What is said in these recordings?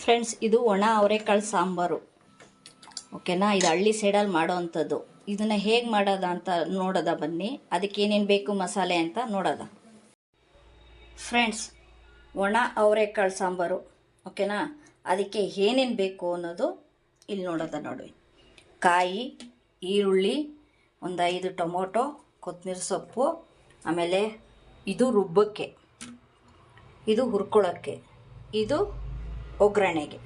Friends, ಇದು ಒಣ ಅವರೆಕಾಳು ಸಾಂಬಾರು. ಓಕೆನಾ? ಇದು ಹಳ್ಳಿ ಸೈಡಲ್ಲಿ ಮಾಡೋ ಅಂಥದ್ದು. ಇದನ್ನು ಹೇಗೆ ಮಾಡೋದ ಅಂತ ನೋಡೋದ ಬನ್ನಿ. ಅದಕ್ಕೆ ಏನೇನು ಬೇಕು ಮಸಾಲೆ ಅಂತ ನೋಡೋದ. ಫ್ರೆಂಡ್ಸ್, ಒಣ ಅವರೆಕಾಳು ಸಾಂಬಾರು. ಓಕೆನಾ? ಅದಕ್ಕೆ ಏನೇನು ಬೇಕು ಅನ್ನೋದು ಇಲ್ಲಿ ನೋಡೋದ ನೋಡಿ. ಕಾಯಿ, ಈರುಳ್ಳಿ, ಒಂದು 5 ಟೊಮೊಟೊ, ಕೊತ್ತಂಬರಿ ಸೊಪ್ಪು, ಆಮೇಲೆ ಇದು ರುಬ್ಬಕ್ಕೆ, ಇದು ಹುರ್ಕೊಳ್ಳೋಕ್ಕೆ, ಇದು ಒಗ್ಗರಣೆಗೆ,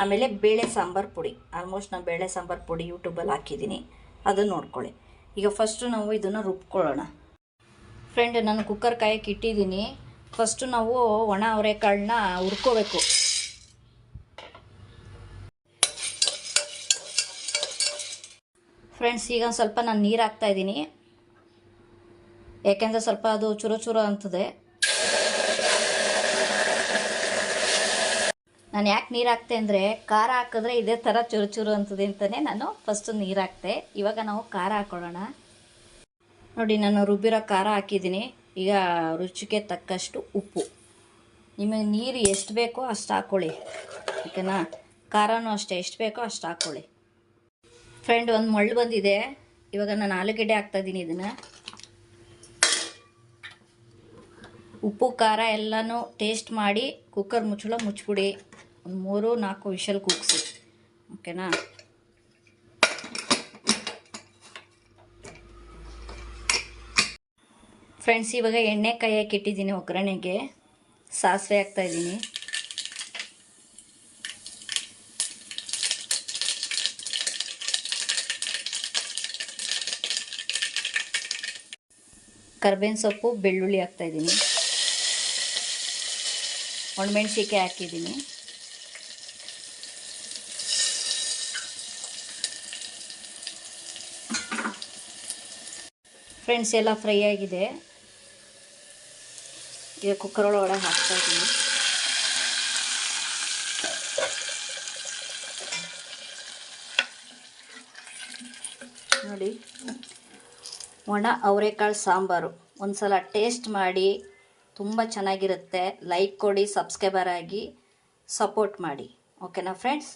ಆಮೇಲೆ ಬೇಳೆ ಸಾಂಬಾರು ಪುಡಿ. ಆಲ್ಮೋಸ್ಟ್ ನಾನು ಬೇಳೆ ಸಾಂಬಾರು ಪುಡಿ ಯೂಟ್ಯೂಬಲ್ಲಿ ಹಾಕಿದ್ದೀನಿ, ಅದನ್ನು ನೋಡ್ಕೊಳ್ಳಿ. ಈಗ ಫಸ್ಟು ನಾವು ಇದನ್ನು ರುಬ್ಕೊಳ್ಳೋಣ. ಫ್ರೆಂಡ್, ನಾನು ಕುಕ್ಕರ್ ಕಾಯಕ್ಕೆ ಇಟ್ಟಿದ್ದೀನಿ. ಫಸ್ಟು ನಾವು ಒಣ ಅವರೆಕಾಳನ್ನ ಹುರ್ಕೋಬೇಕು. ಫ್ರೆಂಡ್ಸ್, ಈಗ ಸ್ವಲ್ಪ ನಾನು ನೀರು ಹಾಕ್ತಾಯಿದ್ದೀನಿ, ಯಾಕೆಂದರೆ ಸ್ವಲ್ಪ ಅದು ಚುರೋ ಚುರೋ ಅಂತದೆ. ನಾನು ಯಾಕೆ ನೀರು ಹಾಕ್ತೆ ಅಂದರೆ, ಖಾರ ಹಾಕಿದ್ರೆ ಇದೇ ಥರ ಚುರು ಚುರು ಅಂತದೆ ಅಂತಲೇ ನಾನು ಫಸ್ಟು ನೀರು ಹಾಕ್ತೆ. ಇವಾಗ ನಾವು ಖಾರ ಹಾಕ್ಕೊಳ್ಳೋಣ. ನೋಡಿ, ನಾನು ರುಬ್ಬಿರೋ ಖಾರ ಹಾಕಿದ್ದೀನಿ. ಈಗ ರುಚಿಗೆ ತಕ್ಕಷ್ಟು ಉಪ್ಪು. ನಿಮಗೆ ನೀರು ಎಷ್ಟು ಬೇಕೋ ಅಷ್ಟು ಹಾಕ್ಕೊಳ್ಳಿ. ಓಕೆನಾ? ಖಾರನೂ ಅಷ್ಟೇ, ಎಷ್ಟು ಬೇಕೋ ಅಷ್ಟು ಹಾಕ್ಕೊಳ್ಳಿ. ಫ್ರೆಂಡ್, ಒಂದು ಮಳ್ಳು ಬಂದಿದೆ. ಇವಾಗ ನಾನು ಆಲೂಗಡ್ಡೆ ಹಾಕ್ತಾಯಿದ್ದೀನಿ. ಇದನ್ನು ಉಪ್ಪು ಖಾರ ಎಲ್ಲನೂ ಟೇಸ್ಟ್ ಮಾಡಿ ಕುಕ್ಕರ್ ಮುಚ್ಚಳ ಮುಚ್ಚಿಬಿಡಿ. ಒಂದು 3-4 ವಿಷಲ್ ಕೂಗಿಸಿ. ಓಕೆನಾ? ಫ್ರೆಂಡ್ಸ್, ಇವಾಗ ಎಣ್ಣೆ ಕಾಯಕ್ಕೆ ಇಟ್ಟಿದ್ದೀನಿ. ಒಗ್ಗರಣೆಗೆ ಸಾಸಿವೆ ಹಾಕ್ತಾಯಿದ್ದೀನಿ. ಕರ್ಬೇವಿನ ಸೊಪ್ಪು, ಬೆಳ್ಳುಳ್ಳಿ ಹಾಕ್ತಾಯಿದ್ದೀನಿ. ಒಣಮೆಣ್ಸಿಕಾಯಿ ಹಾಕಿದ್ದೀನಿ. ಫ್ರೆಂಡ್ಸ್, ಎಲ್ಲ ಫ್ರೈ ಆಗಿದೆ. ಈಗ ಕುಕ್ಕರ್ ಒಳಗಡೆ ಹಾಕ್ತಾಯಿದ್ದೀನಿ. ನೋಡಿ, ಒಣ ಅವರೆಕಾಳು ಸಾಂಬಾರು. ಒಂದು ಸಲ ಟೇಸ್ಟ್ ಮಾಡಿ, ತುಂಬ ಚೆನ್ನಾಗಿರುತ್ತೆ. ಲೈಕ್ ಕೊಡಿ, ಸಬ್ಸ್ಕ್ರೈಬರ್ ಆಗಿ ಸಪೋರ್ಟ್ ಮಾಡಿ. ಓಕೆನಾ ಫ್ರೆಂಡ್ಸ್?